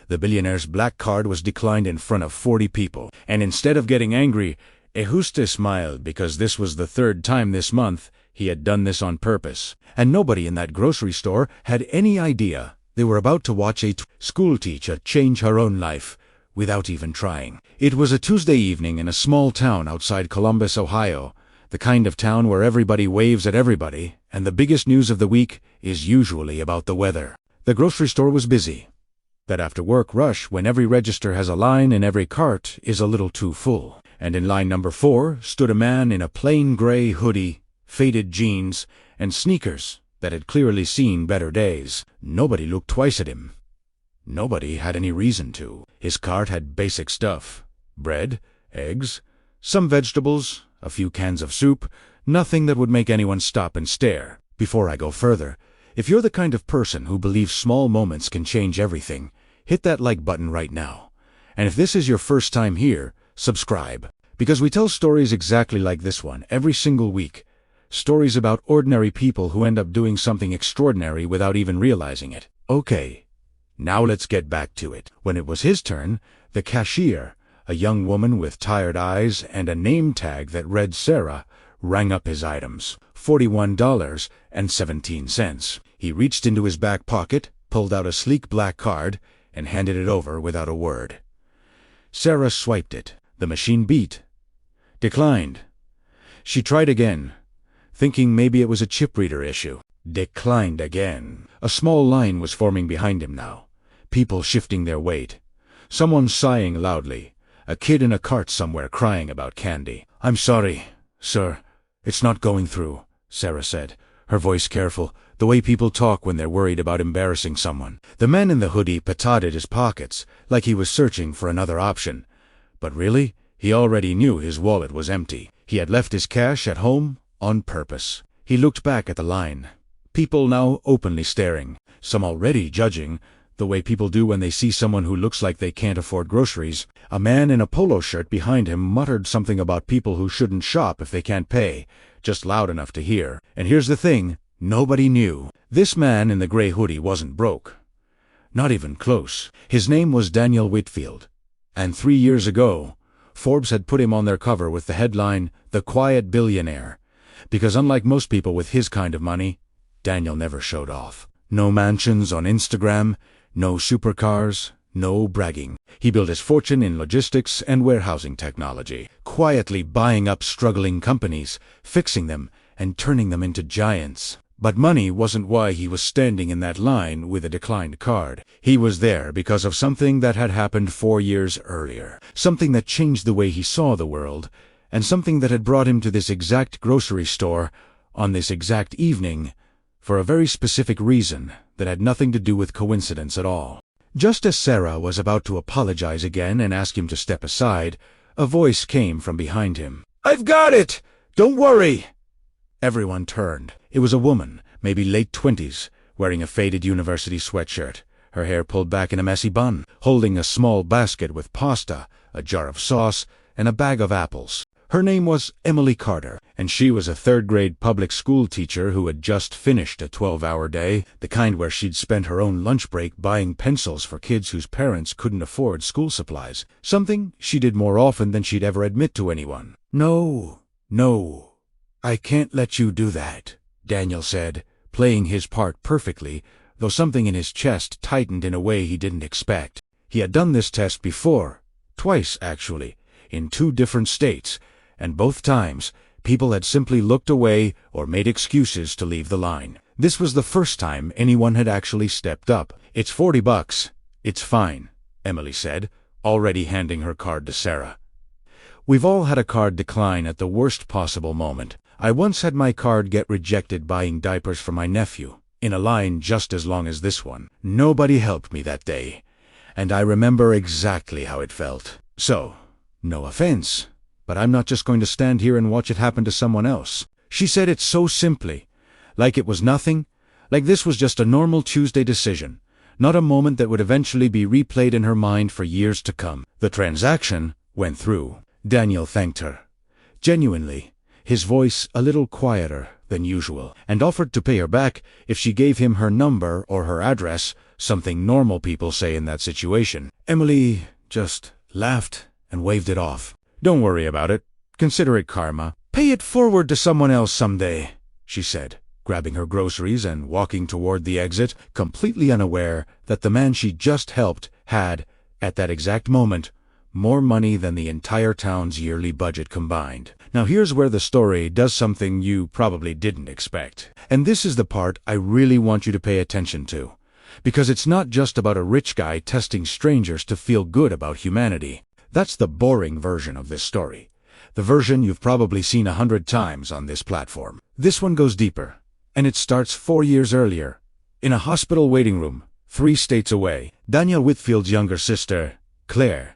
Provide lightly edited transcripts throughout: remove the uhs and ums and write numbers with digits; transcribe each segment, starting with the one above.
The billionaire's black card was declined in front of 40 people, and instead of getting angry, Ajuste smiled because this was the third time this month he had done this on purpose. And nobody in that grocery store had any idea they were about to watch a schoolteacher change her own life without even trying. It was a Tuesday evening in a small town outside Columbus, Ohio, the kind of town where everybody waves at everybody, and the biggest news of the week is usually about the weather. The grocery store was busy. That after-work rush when every register has a line and every cart is a little too full. And in line number 4 stood a man in a plain gray hoodie, faded jeans, and sneakers that had clearly seen better days. Nobody looked twice at him. Nobody had any reason to. His cart had basic stuff: bread, eggs, some vegetables, a few cans of soup, nothing that would make anyone stop and stare. Before I go further, if you're the kind of person who believes small moments can change everything, hit that like button right now. And if this is your first time here, subscribe. Because we tell stories exactly like this one every single week. Stories about ordinary people who end up doing something extraordinary without even realizing it. Okay, now let's get back to it. When it was his turn, the cashier, a young woman with tired eyes and a name tag that read Sarah, rang up his items. $41.17. He reached into his back pocket, pulled out a sleek black card, and handed it over without a word. Sarah swiped it. The machine beat. Declined. She tried again, thinking maybe it was a chip reader issue. Declined again. A small line was forming behind him now. People shifting their weight. Someone sighing loudly. A kid in a cart somewhere crying about candy. "I'm sorry, sir. It's not going through," Sarah said, her voice careful, the way people talk when they're worried about embarrassing someone. The man in the hoodie patted his pockets, like he was searching for another option. But really, he already knew his wallet was empty. He had left his cash at home on purpose. He looked back at the line. People now openly staring, some already judging, the way people do when they see someone who looks like they can't afford groceries. A man in a polo shirt behind him muttered something about people who shouldn't shop if they can't pay, just loud enough to hear. And here's the thing, nobody knew. This man in the gray hoodie wasn't broke. Not even close. His name was Daniel Whitfield. And 3 years ago, Forbes had put him on their cover with the headline, "The Quiet Billionaire." Because unlike most people with his kind of money, Daniel never showed off. No mansions on Instagram, no supercars, no bragging. He built his fortune in logistics and warehousing technology, quietly buying up struggling companies, fixing them, and turning them into giants. But money wasn't why he was standing in that line with a declined card. He was there because of something that had happened 4 years earlier. Something that changed the way he saw the world, and something that had brought him to this exact grocery store on this exact evening for a very specific reason that had nothing to do with coincidence at all. Just as Sarah was about to apologize again and ask him to step aside, a voice came from behind him. "I've got it! Don't worry!" Everyone turned. It was a woman, maybe late 20s, wearing a faded university sweatshirt, her hair pulled back in a messy bun, holding a small basket with pasta, a jar of sauce, and a bag of apples. Her name was Emily Carter, and she was a third-grade public school teacher who had just finished a 12-hour day, the kind where she'd spent her own lunch break buying pencils for kids whose parents couldn't afford school supplies, something she did more often than she'd ever admit to anyone. No, I can't let you do that," Daniel said, playing his part perfectly, though something in his chest tightened in a way he didn't expect. He had done this test before, twice actually, in 2 different states, and both times, people had simply looked away or made excuses to leave the line. This was the first time anyone had actually stepped up. "It's $40. It's fine," Emily said, already handing her card to Sarah. "We've all had a card decline at the worst possible moment. I once had my card get rejected buying diapers for my nephew, in a line just as long as this one. Nobody helped me that day, and I remember exactly how it felt. So, no offense, but I'm not just going to stand here and watch it happen to someone else." She said it so simply, like it was nothing, like this was just a normal Tuesday decision, not a moment that would eventually be replayed in her mind for years to come. The transaction went through. Daniel thanked her, genuinely, his voice a little quieter than usual, and offered to pay her back if she gave him her number or her address something normal people say in that situation. Emily just laughed and waved it off. "Don't worry about it. Consider it karma. Pay it forward to someone else someday," she said, grabbing her groceries and walking toward the exit, completely unaware that the man she just helped had, at that exact moment, more money than the entire town's yearly budget combined. Now here's where the story does something you probably didn't expect. And this is the part I really want you to pay attention to. Because it's not just about a rich guy testing strangers to feel good about humanity. That's the boring version of this story. The version you've probably seen 100 times on this platform. This one goes deeper. And it starts 4 years earlier. In a hospital waiting room, 3 states away. Daniel Whitfield's younger sister, Claire,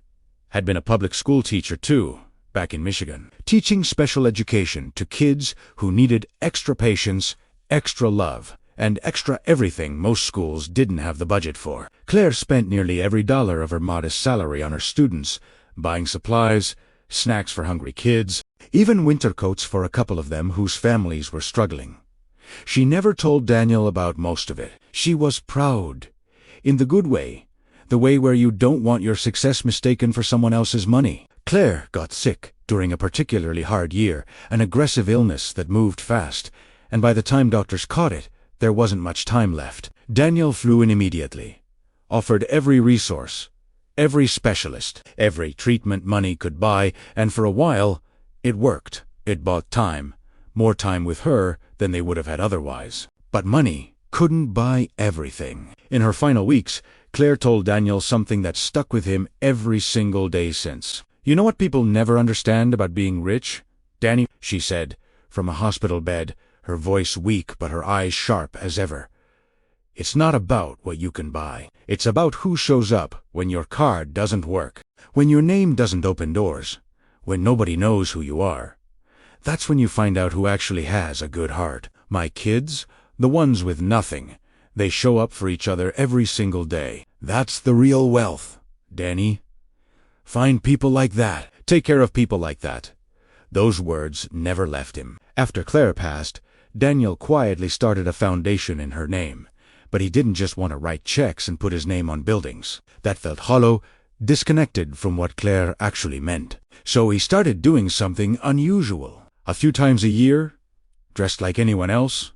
had been a public school teacher too, back in Michigan, teaching special education to kids who needed extra patience, extra love, and extra everything most schools didn't have the budget for. Claire spent nearly every dollar of her modest salary on her students, buying supplies, snacks for hungry kids, even winter coats for a couple of them whose families were struggling. She never told Daniel about most of it. She was proud, in the good way, the way where you don't want your success mistaken for someone else's money. Claire got sick during a particularly hard year, an aggressive illness that moved fast, and by the time doctors caught it, there wasn't much time left. Daniel flew in immediately, offered every resource, every specialist, every treatment money could buy, and for a while, it worked. It bought time, more time with her than they would have had otherwise. But money couldn't buy everything. In her final weeks, Claire told Daniel something that stuck with him every single day since. "You know what people never understand about being rich, Danny?" she said, from a hospital bed, her voice weak but her eyes sharp as ever. "It's not about what you can buy. It's about who shows up when your card doesn't work, when your name doesn't open doors, when nobody knows who you are. That's when you find out who actually has a good heart. My kids, the ones with nothing, they show up for each other every single day. That's the real wealth, Danny. Find people like that. Take care of people like that." Those words never left him. After Claire passed, Daniel quietly started a foundation in her name. But he didn't just want to write checks and put his name on buildings. That felt hollow, disconnected from what Claire actually meant. So he started doing something unusual. A few times a year, dressed like anyone else,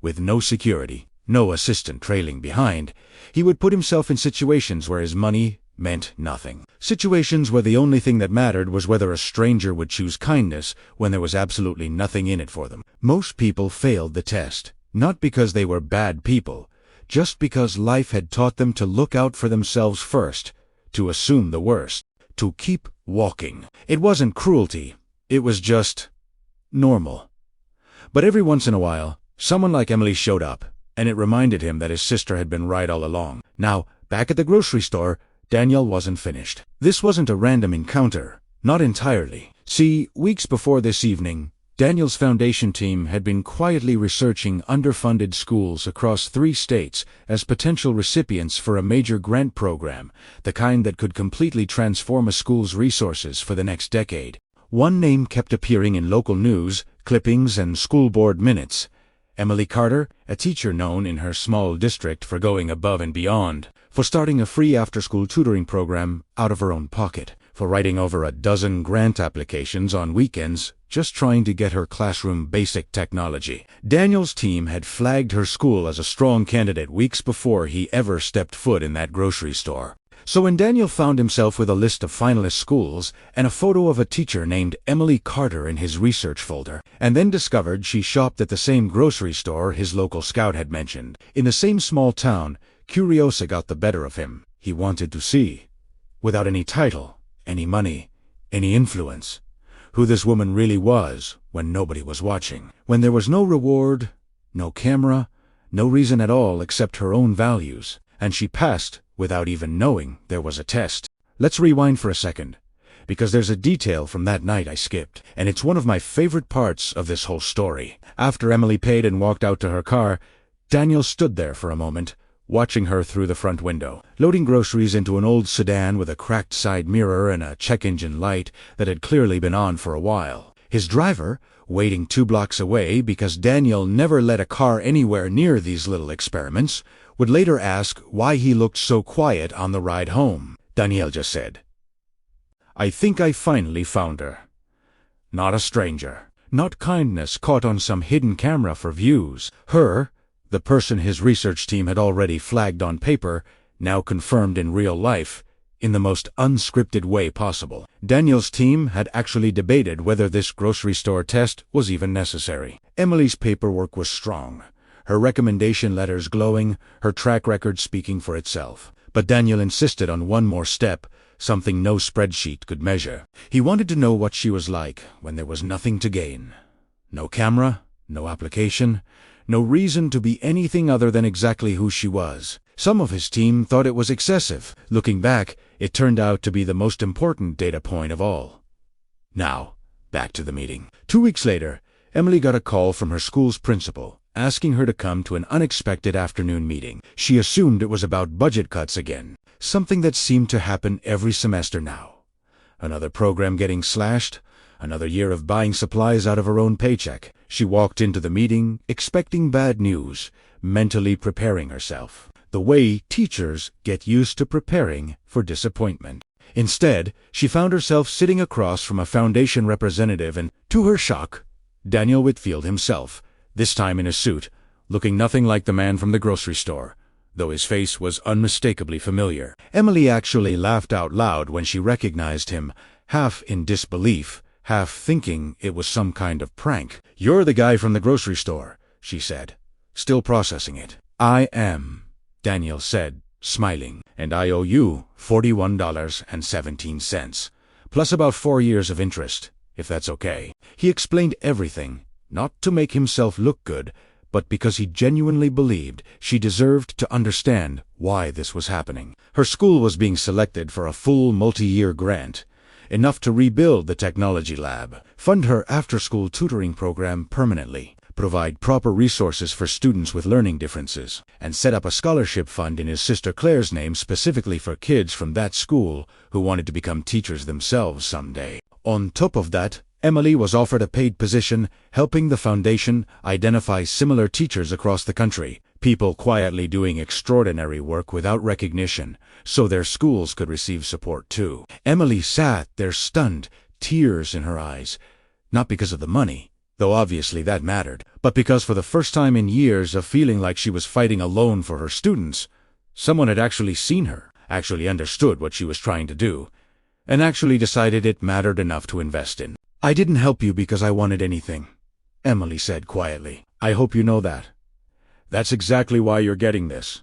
with no security, no assistant trailing behind, he would put himself in situations where his money meant nothing. Situations where the only thing that mattered was whether a stranger would choose kindness when there was absolutely nothing in it for them. Most people failed the test, not because they were bad people, just because life had taught them to look out for themselves first, to assume the worst, to keep walking. It wasn't cruelty, it was just normal. But every once in a while, someone like Emily showed up, and it reminded him that his sister had been right all along. Now, back at the grocery store, Daniel wasn't finished. This wasn't a random encounter, not entirely. See, weeks before this evening, Daniel's foundation team had been quietly researching underfunded schools across 3 states as potential recipients for a major grant program, the kind that could completely transform a school's resources for the next decade. One name kept appearing in local news, clippings, and school board minutes. Emily Carter, a teacher known in her small district for going above and beyond, for starting a free after-school tutoring program out of her own pocket, for writing over a dozen grant applications on weekends just trying to get her classroom basic technology. Daniel's team had flagged her school as a strong candidate weeks before he ever stepped foot in that grocery store. So when Daniel found himself with a list of finalist schools and a photo of a teacher named Emily Carter in his research folder, and then discovered she shopped at the same grocery store his local scout had mentioned, in the same small town, curiosity got the better of him. He wanted to see, without any title, any money, any influence, who this woman really was when nobody was watching. When there was no reward, no camera, no reason at all except her own values, and she passed without even knowing there was a test. Let's rewind for a second, because there's a detail from that night I skipped, and it's one of my favorite parts of this whole story. After Emily paid and walked out to her car, Daniel stood there for a moment, watching her through the front window, loading groceries into an old sedan with a cracked side mirror and a check engine light that had clearly been on for a while. His driver, waiting 2 blocks away because Daniel never let a car anywhere near these little experiments, would later ask why he looked so quiet on the ride home. Danielle just said, "I think I finally found her. Not a stranger. Not kindness caught on some hidden camera for views. Her, the person his research team had already flagged on paper, now confirmed in real life, in the most unscripted way possible." Daniel's team had actually debated whether this grocery store test was even necessary. Emily's paperwork was strong, her recommendation letters glowing, her track record speaking for itself. But Daniel insisted on one more step, something no spreadsheet could measure. He wanted to know what she was like when there was nothing to gain. No camera, no application, no reason to be anything other than exactly who she was. Some of his team thought it was excessive. Looking back, it turned out to be the most important data point of all. Now, back to the meeting. 2 weeks later, Emily got a call from her school's principal, asking her to come to an unexpected afternoon meeting. She assumed it was about budget cuts again, something that seemed to happen every semester now. Another program getting slashed, another year of buying supplies out of her own paycheck. She walked into the meeting, expecting bad news, mentally preparing herself, the way teachers get used to preparing for disappointment. Instead, she found herself sitting across from a foundation representative and, to her shock, Daniel Whitfield himself, this time in a suit, looking nothing like the man from the grocery store, though his face was unmistakably familiar. Emily actually laughed out loud when she recognized him, half in disbelief, half thinking it was some kind of prank. "You're the guy from the grocery store," she said, still processing it. "I am," Daniel said, smiling, "and I owe you $41.17, plus about 4 years of interest, if that's okay." He explained everything, not to make himself look good, but because he genuinely believed she deserved to understand why this was happening. Her school was being selected for a full multi-year grant, enough to rebuild the technology lab, fund her after-school tutoring program permanently, provide proper resources for students with learning differences, and set up a scholarship fund in his sister Claire's name specifically for kids from that school who wanted to become teachers themselves someday. On top of that, Emily was offered a paid position helping the foundation identify similar teachers across the country, people quietly doing extraordinary work without recognition, so their schools could receive support too. Emily sat there stunned, tears in her eyes, not because of the money, though obviously that mattered, but because for the first time in years of feeling like she was fighting alone for her students, someone had actually seen her, actually understood what she was trying to do, and actually decided it mattered enough to invest in. "I didn't help you because I wanted anything," Emily said quietly. "I hope you know that." "That's exactly why you're getting this,"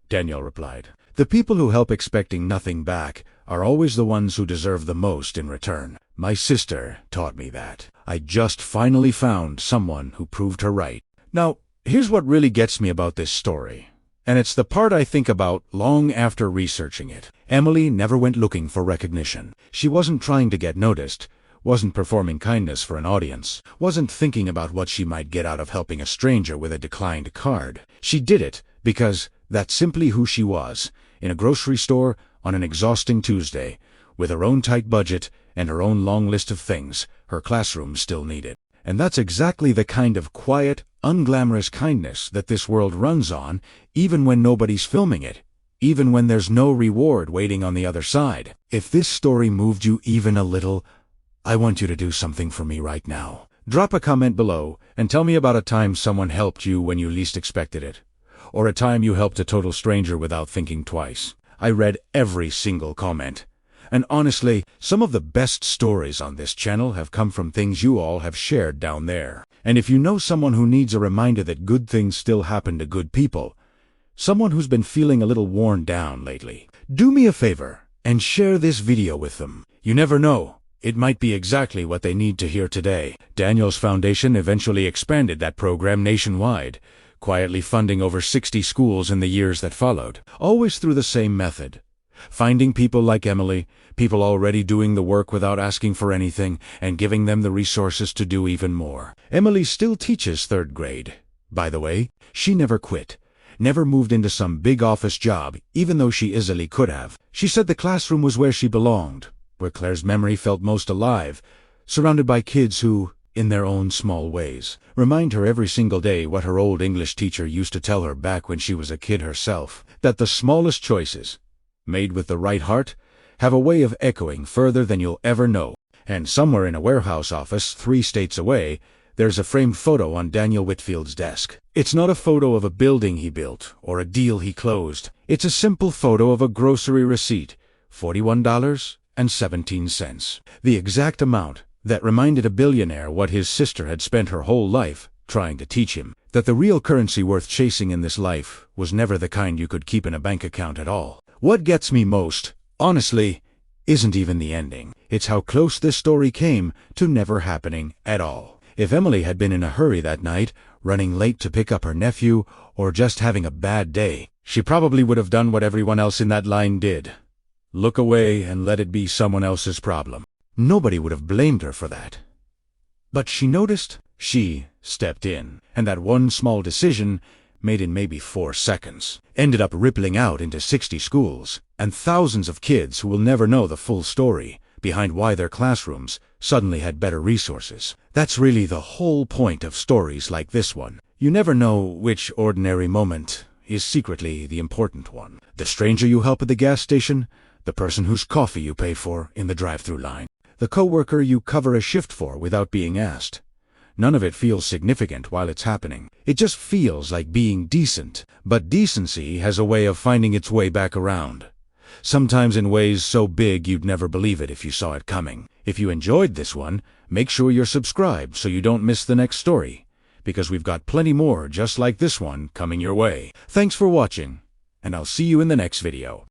Daniel replied. "The people who help expecting nothing back are always the ones who deserve the most in return. My sister taught me that. I just finally found someone who proved her right." Now, here's what really gets me about this story, and it's the part I think about long after researching it. Emily never went looking for recognition. She wasn't trying to get noticed, wasn't performing kindness for an audience, wasn't thinking about what she might get out of helping a stranger with a declined card. She did it because that's simply who she was, in a grocery store on an exhausting Tuesday, with her own tight budget and her own long list of things her classroom still needed. And that's exactly the kind of quiet, unglamorous kindness that this world runs on, even when nobody's filming it, even when there's no reward waiting on the other side. If this story moved you even a little, I want you to do something for me right now. Drop a comment below and tell me about a time someone helped you when you least expected it, or a time you helped a total stranger without thinking twice. I read every single comment, and honestly, some of the best stories on this channel have come from things you all have shared down there. And if you know someone who needs a reminder that good things still happen to good people, someone who's been feeling a little worn down lately, do me a favor and share this video with them. You never know. It might be exactly what they need to hear today. Daniel's foundation eventually expanded that program nationwide, quietly funding over 60 schools in the years that followed, always through the same method. Finding people like Emily, people already doing the work without asking for anything, and giving them the resources to do even more. Emily still teaches 3rd grade. By the way, she never quit, never moved into some big office job, even though she easily could have. She said the classroom was where she belonged, where Claire's memory felt most alive, surrounded by kids who, in their own small ways. Remind her every single day what her old English teacher used to tell her back when she was a kid herself, that the smallest choices, made with the right heart, have a way of echoing further than you'll ever know. And somewhere in a warehouse office 3 states away, there's a framed photo on Daniel Whitfield's desk. It's not a photo of a building he built or a deal he closed. It's a simple photo of a grocery receipt, $41.17. The exact amount that reminded a billionaire what his sister had spent her whole life trying to teach him. That the real currency worth chasing in this life was never the kind you could keep in a bank account at all. What gets me most, honestly, isn't even the ending. It's how close this story came to never happening at all. If Emily had been in a hurry that night, running late to pick up her nephew, or just having a bad day, she probably would have done what everyone else in that line did. Look away and let it be someone else's problem. Nobody would have blamed her for that. But she noticed, she stepped in, and that one small decision, made in maybe 4 seconds, ended up rippling out into 60 schools, and thousands of kids who will never know the full story behind why their classrooms suddenly had better resources. That's really the whole point of stories like this one. You never know which ordinary moment is secretly the important one. The stranger you help at the gas station, the person whose coffee you pay for in the drive-thru line, the coworker you cover a shift for without being asked. None of it feels significant while it's happening. It just feels like being decent. But decency has a way of finding its way back around. Sometimes in ways so big you'd never believe it if you saw it coming. If you enjoyed this one, make sure you're subscribed so you don't miss the next story, because we've got plenty more just like this one coming your way. Thanks for watching, and I'll see you in the next video.